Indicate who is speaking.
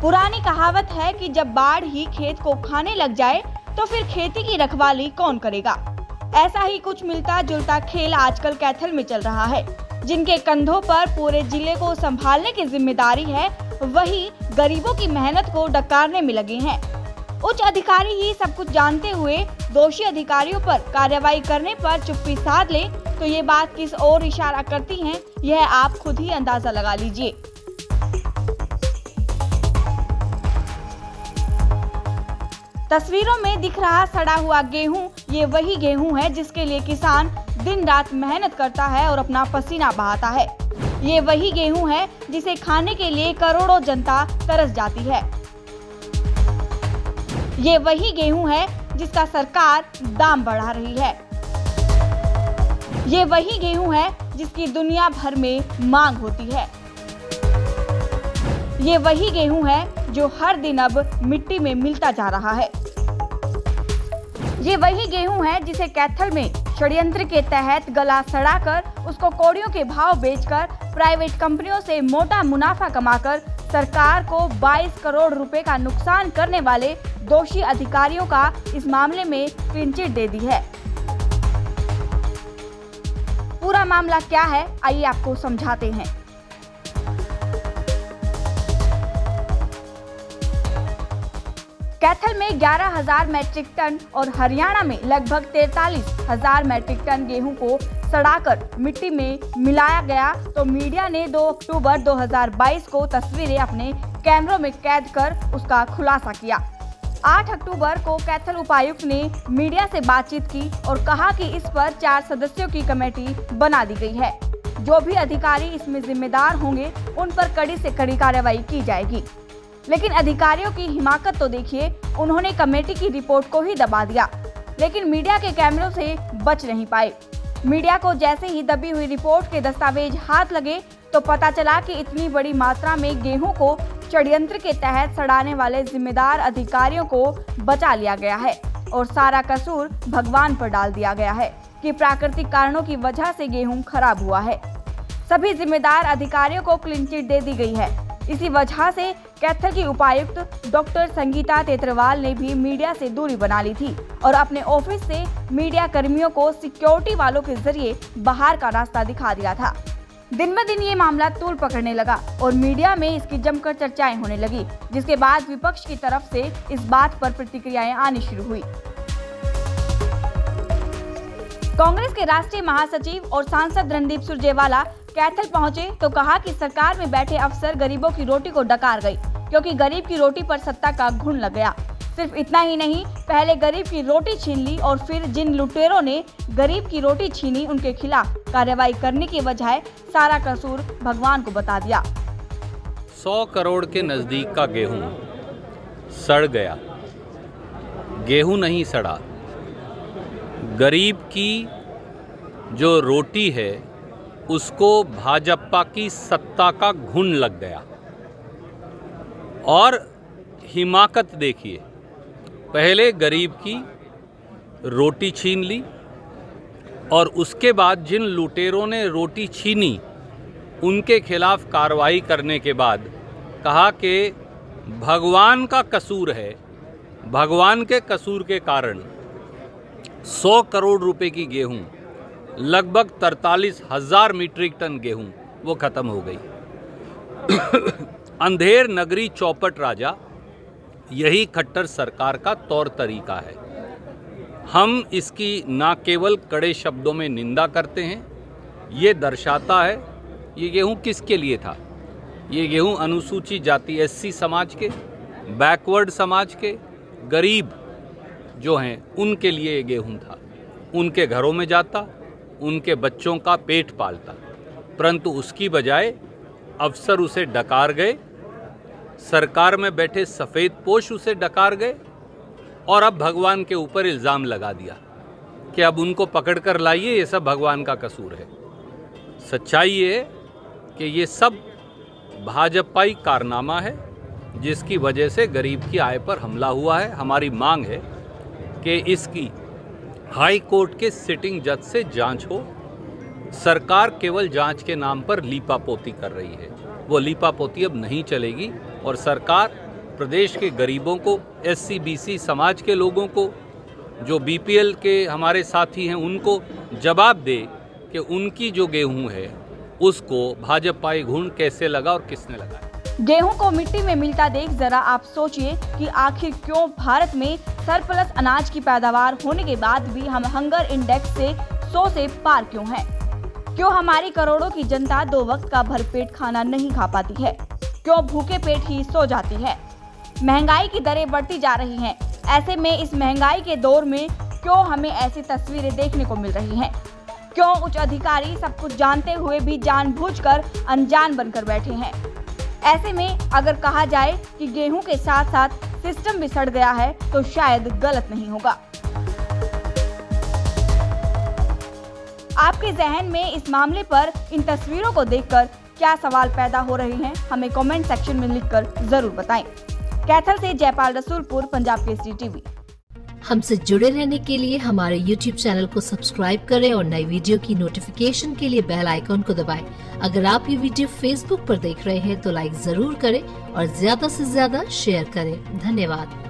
Speaker 1: पुरानी कहावत है कि जब बाढ़ ही खेत को खाने लग जाए तो फिर खेती की रखवाली कौन करेगा। ऐसा ही कुछ मिलता जुलता खेल आजकल कैथल में चल रहा है। जिनके कंधों पर पूरे जिले को संभालने की जिम्मेदारी है, वही गरीबों की मेहनत को डकारने में लगे हैं। उच्च अधिकारी ही सब कुछ जानते हुए दोषी अधिकारियों पर कार्रवाई करने पर चुप्पी साध ले तो ये बात किस ओर इशारा करती है, यह आप खुद ही अंदाजा लगा लीजिए। तस्वीरों में दिख रहा सड़ा हुआ गेहूं, ये वही गेहूं है जिसके लिए किसान दिन रात मेहनत करता है और अपना पसीना बहाता है। ये वही गेहूं है जिसे खाने के लिए करोड़ों जनता तरस जाती है। ये वही गेहूं है जिसका सरकार दाम बढ़ा रही है। ये वही गेहूं है जिसकी दुनिया भर में मांग होती है। ये वही गेहूं है जो हर दिन अब मिट्टी में मिलता जा रहा है। ये वही गेहूं है जिसे कैथल में षड्यंत्र के तहत गला सड़ाकर उसको कौड़ियों के भाव बेचकर प्राइवेट कंपनियों से मोटा मुनाफा कमाकर सरकार को 22 करोड़ रुपए का नुकसान करने वाले दोषी अधिकारियों का इस मामले में क्लीन चिट दे दी है। पूरा मामला क्या है, आइए आपको समझाते हैं। कैथल में 11,000 मैट्रिक टन और हरियाणा में लगभग 43,000 मैट्रिक टन गेहूं को सड़ाकर मिट्टी में मिलाया गया तो मीडिया ने 2 अक्टूबर 2022 को तस्वीरें अपने कैमरों में कैद कर उसका खुलासा किया। 8 अक्टूबर को कैथल उपायुक्त ने मीडिया से बातचीत की और कहा कि इस पर 4 सदस्यों की कमेटी बना दी गई है। जो भी अधिकारी इसमें जिम्मेदार होंगे उन पर कड़ी से कड़ी कार्रवाई की जाएगी। लेकिन अधिकारियों की हिमाकत तो देखिए, उन्होंने कमेटी की रिपोर्ट को ही दबा दिया, लेकिन मीडिया के कैमरों से बच नहीं पाए। मीडिया को जैसे ही दबी हुई रिपोर्ट के दस्तावेज हाथ लगे तो पता चला कि इतनी बड़ी मात्रा में गेहूं को षड्यंत्र के तहत सड़ाने वाले जिम्मेदार अधिकारियों को बचा लिया गया है और सारा कसूर भगवान पर डाल दिया गया है कि प्राकृतिक कारणों की वजह से गेहूं खराब हुआ है। सभी जिम्मेदार अधिकारियों को क्लीन चिट दे दी गई है। इसी वजह से कैथल की उपायुक्त डॉक्टर संगीता तेतरवाल ने भी मीडिया से दूरी बना ली थी और अपने ऑफिस से मीडिया कर्मियों को सिक्योरिटी वालों के जरिए बाहर का रास्ता दिखा दिया था। दिन ब दिन ये मामला तूल पकड़ने लगा और मीडिया में इसकी जमकर चर्चाएं होने लगी, जिसके बाद विपक्ष की तरफ से इस बात पर प्रतिक्रियाएं आनी शुरू हुई। कांग्रेस के राष्ट्रीय महासचिव और सांसद रणदीप सुरजेवाला कैथल पहुंचे तो कहा कि सरकार में बैठे अफसर गरीबों की रोटी को डकार गई, क्योंकि गरीब की रोटी पर सत्ता का घुन लग गया। सिर्फ इतना ही नहीं, पहले गरीब की रोटी छीन ली और फिर जिन लुटेरों ने गरीब की रोटी छीनी उनके खिलाफ कार्रवाई करने की बजाय सारा कसूर भगवान को बता दिया।
Speaker 2: 100 करोड़ के नजदीक का गेहूं सड़ गया। गेहूं नहीं सड़ा, गरीब की जो रोटी है उसको भाजपा की सत्ता का घुन लग गया। और हिमाकत देखिए, पहले गरीब की रोटी छीन ली और उसके बाद जिन लुटेरों ने रोटी छीनी उनके खिलाफ कार्रवाई करने के बाद कहा कि भगवान का कसूर है। भगवान के कसूर के कारण 100 करोड़ रुपए की गेहूं, लगभग 43,000 मीट्रिक टन गेहूं वो खत्म हो गई। अंधेर नगरी चौपट राजा, यही खट्टर सरकार का तौर तरीका है। हम इसकी ना केवल कड़े शब्दों में निंदा करते हैं, ये दर्शाता है ये गेहूं किसके लिए था। ये गेहूं अनुसूचित जाति SC समाज के, बैकवर्ड समाज के, गरीब जो हैं उनके लिए ये गेहूं था। उनके घरों में जाता, उनके बच्चों का पेट पालता, परंतु उसकी बजाय अफसर उसे डकार गए, सरकार में बैठे सफ़ेद पोश उसे डकार गए और अब भगवान के ऊपर इल्ज़ाम लगा दिया कि अब उनको पकड़ कर लाइए, ये सब भगवान का कसूर है। सच्चाई ये है कि ये सब भाजपाई कारनामा है जिसकी वजह से गरीब की आय पर हमला हुआ है। हमारी मांग है कि इसकी हाई कोर्ट के सिटिंग जज से जांच हो। सरकार केवल जांच के नाम पर लीपापोती कर रही है, वो लीपापोती अब नहीं चलेगी और सरकार प्रदेश के गरीबों को, SC BC समाज के लोगों को, जो BPL के हमारे साथी हैं उनको जवाब दे कि उनकी जो गेहूं है उसको भाजपाई घून कैसे लगा और किसने लगाया।
Speaker 1: गेहूं को मिट्टी में मिलता देख जरा आप सोचिए कि आखिर क्यों भारत में सरप्लस अनाज की पैदावार होने के बाद भी हम हंगर इंडेक्स से 100 से पार क्यों हैं? क्यों हमारी करोड़ों की जनता 2 वक्त का भरपेट खाना नहीं खा पाती है? क्यों भूखे पेट ही सो जाती है? महंगाई की दरें बढ़ती जा रही हैं। ऐसे में इस महंगाई के दौर में क्यों हमें ऐसी तस्वीरें देखने को मिल रही हैं? क्यों उच्च अधिकारी सब कुछ जानते हुए भी जानबूझकर अनजान बनकर बैठे हैं? ऐसे में अगर कहा जाए कि गेहूं के साथ साथ सिस्टम भी सड़ गया है तो शायद गलत नहीं होगा। आपके जहन में इस मामले पर इन तस्वीरों को देखकर क्या सवाल पैदा हो रहे हैं, हमें कमेंट सेक्शन में लिखकर जरूर बताएं। कैथल से जयपाल रसूलपुर, पंजाब केसरी टीवी।
Speaker 3: हमसे जुड़े रहने के लिए हमारे YouTube चैनल को सब्सक्राइब करें और नई वीडियो की नोटिफिकेशन के लिए बेल आइकॉन को दबाएं। अगर आप ये वीडियो Facebook पर देख रहे हैं तो लाइक जरूर करें और ज्यादा से ज्यादा शेयर करें। धन्यवाद।